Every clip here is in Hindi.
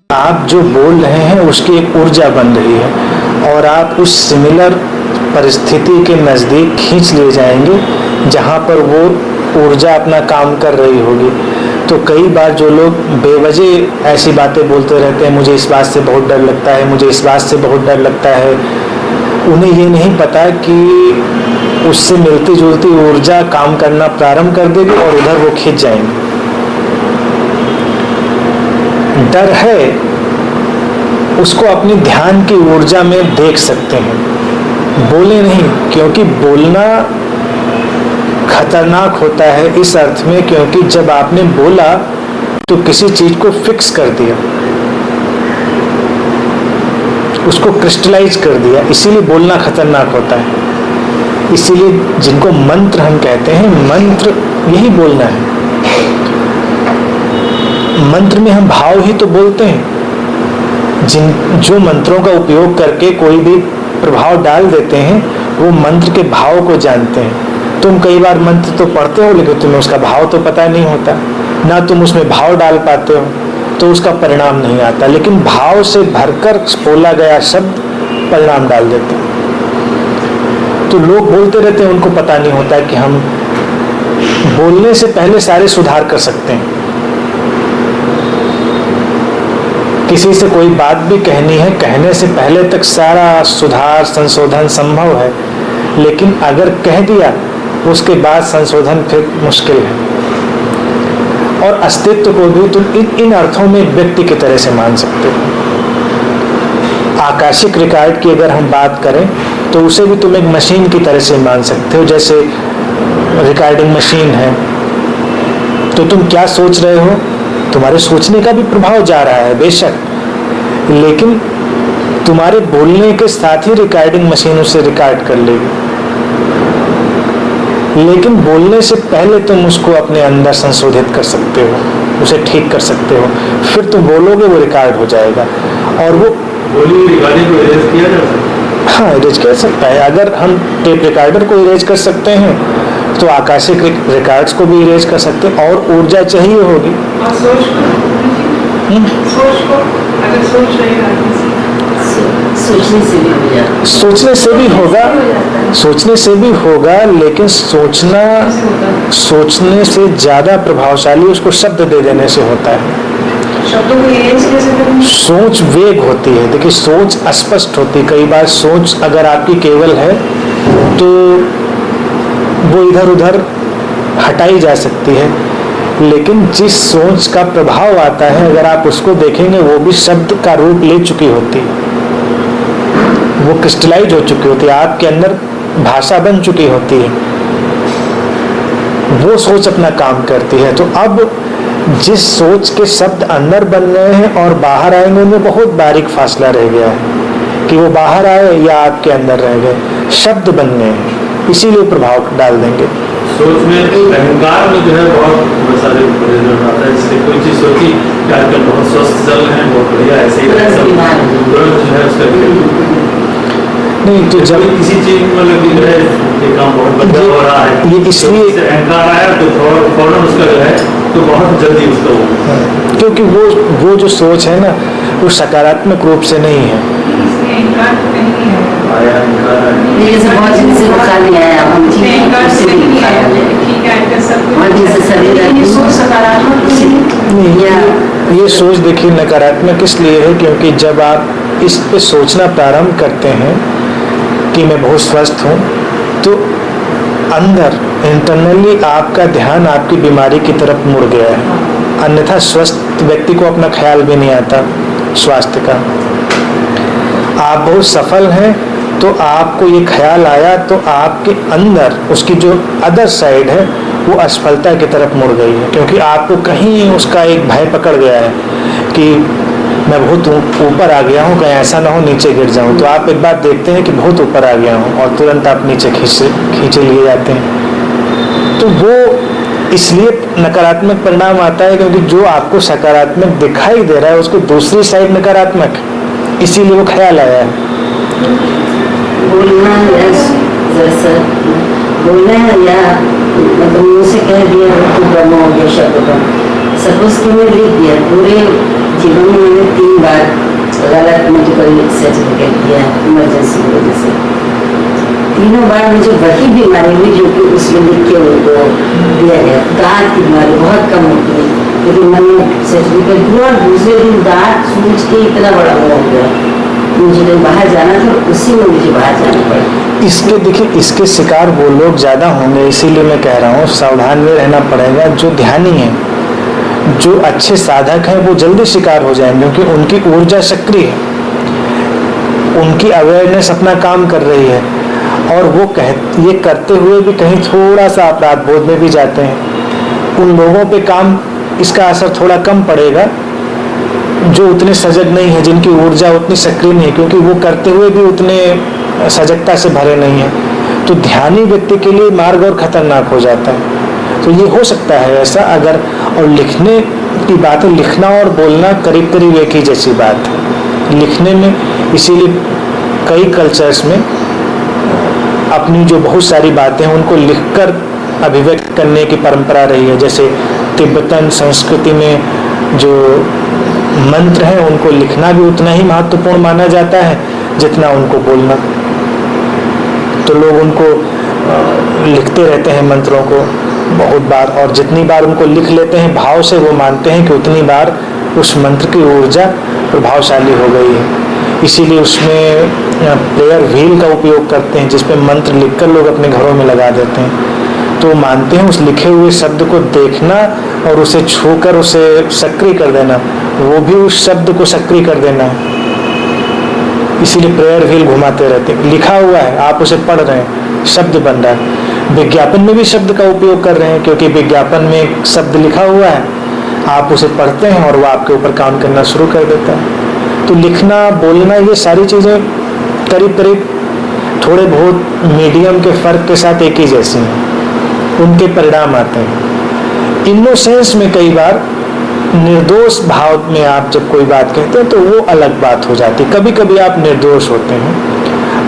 आप जो बोल रहे हैं उसकी एक ऊर्जा बन रही है और आप उस सिमिलर परिस्थिति के नज़दीक खींच लिए जाएंगे जहाँ पर वो ऊर्जा अपना काम कर रही होगी। तो कई बार जो लोग बेवजह ऐसी बातें बोलते रहते हैं, मुझे इस बात से बहुत डर लगता है, मुझे इस बात से बहुत डर लगता है, उन्हें ये नहीं पता कि उससे मिलती जुलती ऊर्जा काम करना प्रारंभ कर देगी और उधर वो खींच जाएंगे। डर है उसको अपनी ध्यान की ऊर्जा में देख सकते हैं, बोले नहीं, क्योंकि बोलना खतरनाक होता है इस अर्थ में क्योंकि जब आपने बोला तो किसी चीज को फिक्स कर दिया, उसको क्रिस्टलाइज कर दिया, इसीलिए बोलना खतरनाक होता है। इसीलिए जिनको मंत्र हम कहते हैं, मंत्र यही बोलना है। मंत्र में हम भाव ही तो बोलते हैं। जो मंत्रों का उपयोग करके कोई भी प्रभाव डाल देते हैं वो मंत्र के भाव को जानते हैं। तुम कई बार मंत्र तो पढ़ते हो लेकिन तुम्हें उसका भाव तो पता नहीं होता, ना तुम उसमें भाव डाल पाते हो तो उसका परिणाम नहीं आता। लेकिन भाव से भरकर बोला गया शब्द परिणाम डाल देते हैं। तो लोग बोलते रहते हैं, उनको पता नहीं होता कि हम बोलने से पहले सारे सुधार कर सकते हैं। किसी से कोई बात भी कहनी है, कहने से पहले तक सारा सुधार संशोधन संभव है, लेकिन अगर कह दिया उसके बाद संशोधन फिर मुश्किल है। और अस्तित्व को भी तुम इन अर्थों में व्यक्ति की तरह से मान सकते हो। आकाशिक रिकॉर्ड की अगर हम बात करें तो उसे भी तुम एक मशीन की तरह से मान सकते हो। जैसे रिकॉर्डिंग मशीन है तो तुम क्या सोच रहे हो, तुम्हारे सोचने का भी प्रभाव जा रहा है बेशक, लेकिन तुम्हारे बोलने के साथ ही रिकॉर्डिंग मशीन उसे रिकॉर्ड कर लेगी। लेकिन बोलने से पहले तुम उसको अपने अंदर संशोधित कर सकते हो, उसे ठीक कर सकते हो, फिर तुम बोलोगे वो रिकॉर्ड हो जाएगा। और वो बोली रिकॉर्डिंग को इरेज किया जा सकता है। हाँ, इरेज कर सकता है। अगर हम टेप रिकॉर्डर को इरेज कर सकते हैं तो आकाशिक रिकॉर्ड्स को भी इरेज कर सकते हैं। और ऊर्जा चाहिए होगी। और सोच को अगर सोच रहेगा सोचने से भी हो जाता है। सोचने से भी होगा, लेकिन सोचने से ज्यादा प्रभावशाली उसको शब्द दे देने से होता है। शब्दों को इरेज कैसे करें? सोच वेग होती है। देखिए, सोच अस्पष्ट होती है। कई बार सोच अगर आपकी केवल है तो वो इधर उधर हटाई जा सकती है, लेकिन जिस सोच का प्रभाव आता है अगर आप उसको देखेंगे वो भी शब्द का रूप ले चुकी होती है, वो क्रिस्टलाइज हो चुकी होती है, आपके अंदर भाषा बन चुकी होती है, वो सोच अपना काम करती है। तो अब जिस सोच के शब्द अंदर बन रहे हैं और बाहर आएंगे उनमें बहुत बारीक फासला रह गया है कि वो बाहर आए या आपके अंदर रह गए। शब्द बन गए हैं, इसीलिए प्रभाव डाल देंगे। सोच में अहंकार में जो है बहुत सारे परिवर्तन आता है। जिससे कोई चीज सोची कि आजकल बहुत स्वस्थ चल रहे हैं, बहुत बढ़िया, ऐसे ही तुरंत जो है उसका नहीं तो जब किसी चीज में लगी है ये काम बहुत बढ़िया हो रहा है, ये इसलिए अहंकार आया तो फौरन उसका जो है तो बहुत जल्दी उसका हो, क्योंकि वो जो सोच है ना वो सकारात्मक रूप से नहीं है। आया अहंकार जैसे बहुत दिन से बुखार नहीं आया, हम ठीक है, उससे भी बुखार आ जाएगा। और जैसे शरीर सोच सकारात्मक या ये सोच देखिए नकारात्मक इसलिए है क्योंकि जब आप इस पे सोचना प्रारंभ करते हैं कि मैं बहुत स्वस्थ हूँ, तो अंदर इंटरनली आपका ध्यान आपकी बीमारी की तरफ मुड़ गया है। अन्यथा स्वस्थ व्यक्ति को अपना ख्याल भी नहीं आता स्वास्थ्य का। आप बहुत सफल हैं तो आपको ये ख्याल आया तो आपके अंदर उसकी जो अदर साइड है वो असफलता की तरफ मुड़ गई है, क्योंकि आपको कहीं उसका एक भय पकड़ गया है कि मैं बहुत ऊपर आ गया हूँ, कहीं ऐसा ना हो नीचे गिर जाऊँ। तो आप एक बात देखते हैं कि बहुत ऊपर आ गया हूँ और तुरंत आप नीचे खींचे लिए जाते हैं। तो वो इसलिए नकारात्मक परिणाम आता है क्योंकि जो आपको सकारात्मक दिखाई दे रहा है उसको दूसरी साइड नकारात्मक है, इसीलिए वो ख्याल आया है। बोलना या मतलब मुझसे कह दिया तो ब्रह्म हो गया शब्द का, सपोज कि मैं लिख दिया पूरे थी, मैंने 3 बार गलत मेडिकल सर्टिफिकेट दिया इमरजेंसी की वजह से। तीनों बार मुझे वही बीमारी हुई जो कि उसमें लिख के उनको दिया गया। दांत की बीमारी बहुत कम होती है, लेकिन मैंने सर्टिफिकेट दिया और दूसरे दिन दांत सूज के इतना बड़ा हो गया, मुझे कहीं बाहर जाना था, उसी में मुझे बाहर जाना पड़ा। इसके देखिए, इसके शिकार वो लोग ज़्यादा होंगे, इसीलिए मैं कह रहा हूँ सावधान में रहना पड़ेगा। जो ध्यानी हैं, जो अच्छे साधक हैं, वो जल्दी शिकार हो जाएंगे क्योंकि उनकी ऊर्जा सक्रिय है, उनकी अवेयरनेस अपना काम कर रही है और वो ये करते हुए भी कहीं थोड़ा सा अपराध बोध में भी जाते हैं। उन लोगों पे काम इसका असर थोड़ा कम पड़ेगा जो उतने सजग नहीं है, जिनकी ऊर्जा उतनी सक्रिय नहीं है, क्योंकि वो करते हुए भी उतने सजगता से भरे नहीं है। तो ध्यानी व्यक्ति के लिए मार्ग और खतरनाक हो जाता है। तो ये हो सकता है ऐसा अगर, और लिखने की बात है, लिखना और बोलना करीब करीब एक ही जैसी बात है। लिखने में इसीलिए कई कल्चर्स में अपनी जो बहुत सारी बातें हैं उनको लिखकर अभिव्यक्त करने की परंपरा रही है। जैसे तिब्बतन संस्कृति में जो मंत्र हैं उनको लिखना भी उतना ही महत्वपूर्ण माना जाता है जितना उनको बोलना। तो लोग उनको लिखते रहते हैं मंत्रों को बहुत बार, और जितनी बार उनको लिख लेते हैं भाव से, वो मानते हैं कि उतनी बार उस मंत्र की ऊर्जा प्रभावशाली हो गई है। इसीलिए उसमें प्रेयर व्हील का उपयोग करते हैं जिसपे मंत्र लिखकर लोग अपने घरों में लगा देते हैं। तो मानते हैं उस लिखे हुए शब्द को देखना और उसे छूकर उसे सक्रिय कर देना, वो भी उस शब्द को सक्रिय कर देना है। इसीलिए प्रेयर व्हील घुमाते रहते हैं। लिखा हुआ है, आप उसे पढ़ रहे हैं, शब्द बन रहा है। विज्ञापन में भी शब्द का उपयोग कर रहे हैं क्योंकि विज्ञापन में एक शब्द लिखा हुआ है, आप उसे पढ़ते हैं और वो आपके ऊपर काम करना शुरू कर देता है। तो लिखना, बोलना, ये सारी चीज़ें करीब करीब थोड़े बहुत मीडियम के फर्क के साथ एक ही जैसी हैं, उनके परिणाम आते हैं। इनोसेंस में कई बार निर्दोष भाव में आप जब कोई बात कहते हैं तो वो अलग बात हो जाती है। कभी कभी आप निर्दोष होते हैं,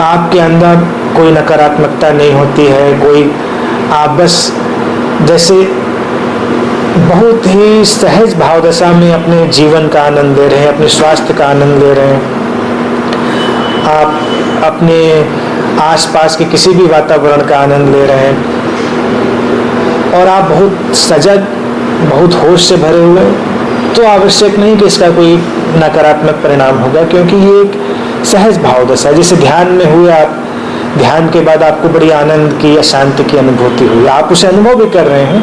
आपके अंदर कोई नकारात्मकता नहीं होती है, कोई आप बस जैसे बहुत ही सहज भाव दशा में अपने जीवन का आनंद ले रहे हैं, अपने स्वास्थ्य का आनंद ले रहे हैं। आप अपने आसपास के किसी भी वातावरण का आनंद ले रहे हैं और आप बहुत सजग, बहुत होश से भरे हुए, तो आवश्यक नहीं कि इसका कोई नकारात्मक परिणाम होगा, क्योंकि ये एक सहज भाव दशा है। जैसे ध्यान में हुए आप, ध्यान के बाद आपको बड़ी आनंद की या शांति की अनुभूति हुई, आप उसे अनुभव भी कर रहे हैं,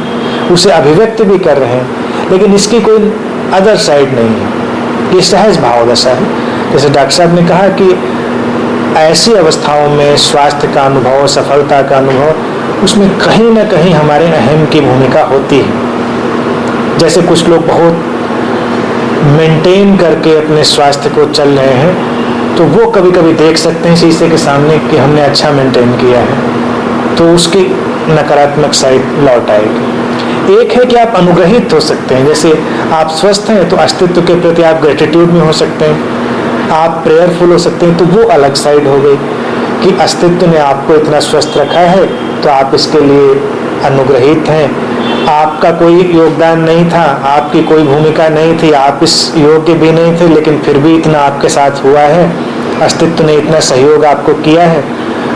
उसे अभिव्यक्त भी कर रहे हैं, लेकिन इसकी कोई अदर साइड नहीं है, ये सहज भाव दशा है। जैसे डॉक्टर साहब ने कहा कि ऐसी अवस्थाओं में स्वास्थ्य का अनुभव, सफलता का अनुभव, उसमें कहीं ना कहीं हमारे अहम की भूमिका होती है। जैसे कुछ लोग बहुत मेंटेन करके अपने स्वास्थ्य को चल रहे हैं, तो वो कभी कभी देख सकते हैं शीशे के सामने कि हमने अच्छा मेंटेन किया है, तो उसकी नकारात्मक साइड लौट आएगी। एक है कि आप अनुग्रहित हो सकते हैं, जैसे आप स्वस्थ हैं तो अस्तित्व के प्रति आप ग्रेटिट्यूड में हो सकते हैं, आप प्रेयरफुल हो सकते हैं, तो वो अलग साइड हो गई कि अस्तित्व ने आपको इतना स्वस्थ रखा है तो आप इसके लिए अनुग्रहित हैं। आपका कोई योगदान नहीं था, आपकी कोई भूमिका नहीं थी, आप इस योग्य भी नहीं थे, लेकिन फिर भी इतना आपके साथ हुआ है, अस्तित्व ने इतना सहयोग आपको किया है,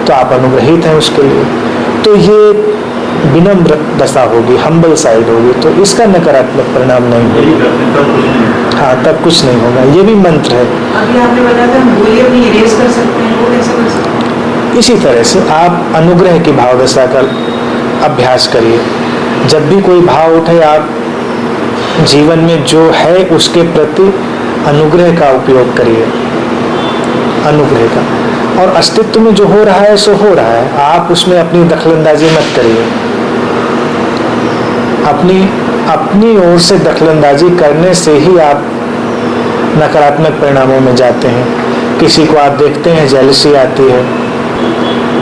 तो आप अनुग्रहित हैं उसके लिए। तो ये विनम्र दशा होगी, हम्बल साइड होगी, तो इसका नकारात्मक परिणाम नहीं होगा। हाँ, तब कुछ नहीं होगा। ये भी मंत्र है। अभी आपने बताया था हम बोलिए अपनी इरेज कर सकते हैं, वो कैसे कर सकते हैं? इसी तरह से आप अनुग्रह की भाव दशा का अभ्यास करिए। जब भी कोई भाव उठे, आप जीवन में जो है उसके प्रति अनुग्रह का उपयोग करिए, अनुग्रह का। और अस्तित्व में जो हो रहा है सो हो रहा है, आप उसमें अपनी दखलंदाजी मत करिए। अपनी ओर से दखलंदाजी करने से ही आप नकारात्मक परिणामों में जाते हैं। किसी को आप देखते हैं जेलसी आती है,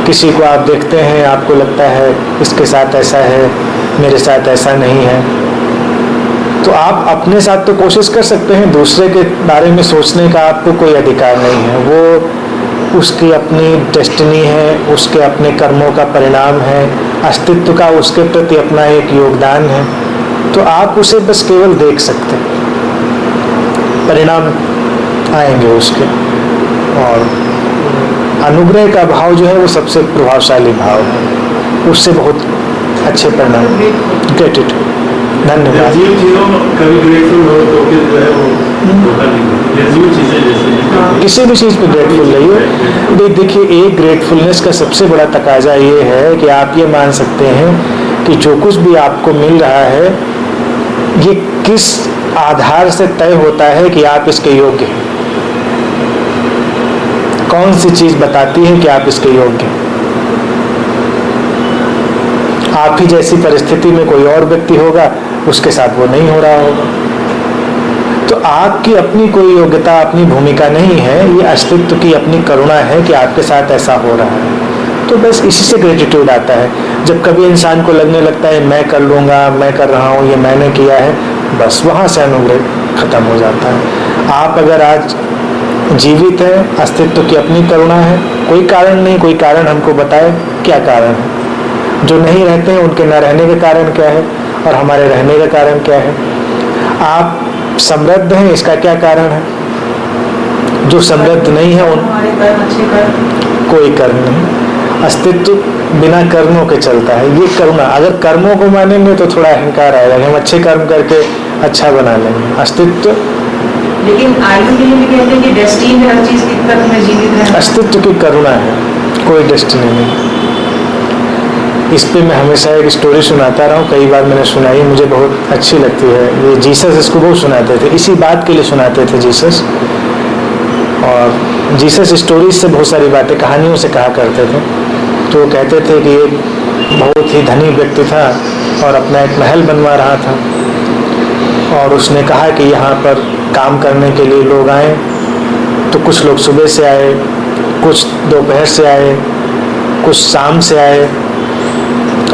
किसी को आप देखते हैं आपको लगता है इसके साथ ऐसा है, मेरे साथ ऐसा नहीं है। तो आप अपने साथ तो कोशिश कर सकते हैं, दूसरे के बारे में सोचने का आपको कोई अधिकार नहीं है। वो उसकी अपनी डेस्टिनी है, उसके अपने कर्मों का परिणाम है, अस्तित्व का उसके प्रति अपना एक योगदान है, तो आप उसे बस केवल देख सकते हैं। परिणाम आएंगे उसके। और अनुग्रह का भाव जो है वो सबसे प्रभावशाली भाव है, उससे बहुत अच्छे परिणाम। ग्रेटिट्यूड, धन्यवाद। निर्जीव चीजों कभी ग्रेटफुल हो तो फिर जो है वो धोखा नहीं होता। निर्जीव चीजें जैसे किसी भी चीज़ पे ग्रेटफुल रहिए। देखिए, एक ग्रेटफुलनेस का सबसे बड़ा तकाजा ये है कि आप ये मान सकते हैं कि जो कुछ भी आपको मिल रहा है ये किस आधार से तय होता है कि आप इसके योग्य हैं। कौन सी चीज बताती है कि आप इसके योग्य हैं? आप ही जैसी परिस्थिति में कोई और व्यक्ति होगा, उसके साथ वो नहीं हो रहा होगा। तो आपकी अपनी कोई योग्यता, अपनी भूमिका नहीं है, ये अस्तित्व की अपनी करुणा है कि आपके साथ ऐसा हो रहा है। तो बस इसी से ग्रेटिट्यूड आता है। जब कभी इंसान को लगने लगता है मैं कर लूँगा, मैं कर रहा हूँ, ये मैंने किया है, बस वहाँ से अनुग्रह खत्म हो जाता है। आप अगर आज जीवित हैं, अस्तित्व की अपनी करुणा है, कोई कारण नहीं, कोई कारण हमको बताए क्या कारण है। जो नहीं रहते हैं उनके न रहने का कारण क्या है और हमारे रहने का कारण क्या है। आप समृद्ध हैं, इसका क्या कारण है। जो समृद्ध नहीं है उन हमारे कर्म अच्छे कर्म, कोई कर्म नहीं। अस्तित्व बिना कर्मों के चलता है, ये करुणा। अगर कर्मों को मानेंगे तो थोड़ा अहंकार आएगा कि हम अच्छे कर्म करके अच्छा बना लेंगे। अस्तित्व, लेकिन आयु के लिए भी कहते हैं कि डेस्टीन है हर चीज की तक में जीवित है। अस्तित्व की करुणा है, कोई डेस्टिनी नहीं। इस पे मैं हमेशा एक स्टोरी सुनाता रहा हूँ, कई बार मैंने सुनाई, मुझे बहुत अच्छी लगती है। ये जीसस इसको बहुत सुनाते थे, इसी बात के लिए सुनाते थे जीसस। और जीसस स्टोरीज से बहुत सारी बातें कहानियों से कहा करते थे। तो वो कहते थे कि एक बहुत ही धनी व्यक्ति था और अपना एक महल बनवा रहा था। और उसने कहा कि यहाँ पर काम करने के लिए लोग आए। तो कुछ लोग सुबह से आए, कुछ दोपहर से आए, कुछ शाम से आए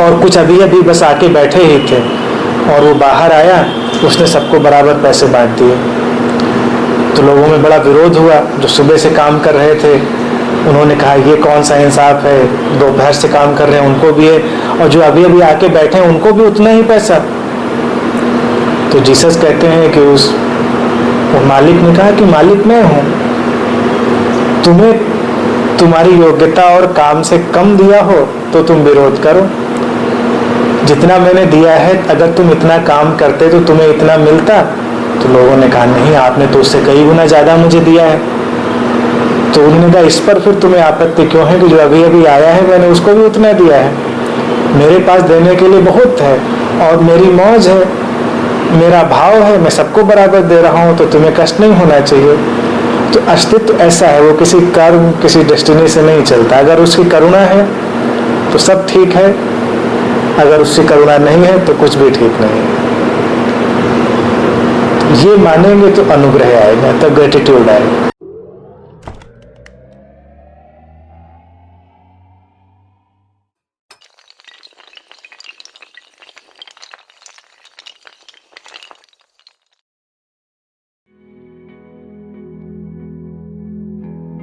और कुछ अभी अभी बस आके बैठे ही थे। और वो बाहर आया, उसने सबको बराबर पैसे बांट दिए। तो लोगों में बड़ा विरोध हुआ। जो सुबह से काम कर रहे थे उन्होंने कहा ये कौन सा इंसाफ है, दोपहर से काम कर रहे हैं उनको भी है और जो अभी अभी आके बैठे हैं उनको भी उतना ही पैसा। तो जीसस कहते हैं कि उस मालिक ने कहा कि मालिक मैं हूँ, तुम्हें तुम्हारी योग्यता और काम से कम दिया हो तो तुम विरोध करो। जितना मैंने दिया है, अगर तुम इतना काम करते तो तुम्हें इतना मिलता। तो लोगों ने कहा नहीं, आपने तो उससे कई गुना ज़्यादा मुझे दिया है। तो उन्होंने कहा इस पर फिर तुम्हें आपत्ति क्यों है कि जो अभी अभी आया है मैंने उसको भी उतना दिया है। मेरे पास देने के लिए बहुत है और मेरी मौज है, मेरा भाव है, मैं सबको बराबर दे रहा हूँ, तो तुम्हें कष्ट नहीं होना चाहिए। तो अस्तित्व ऐसा है, वो किसी कर्म, किसी डेस्टिनी से नहीं चलता। अगर उसकी करुणा है तो सब ठीक है, अगर उसकी करुणा नहीं है तो कुछ भी ठीक नहीं है। ये मानेंगे तो अनुग्रह आएगा, तब ग्रेटिट्यूड आएगा।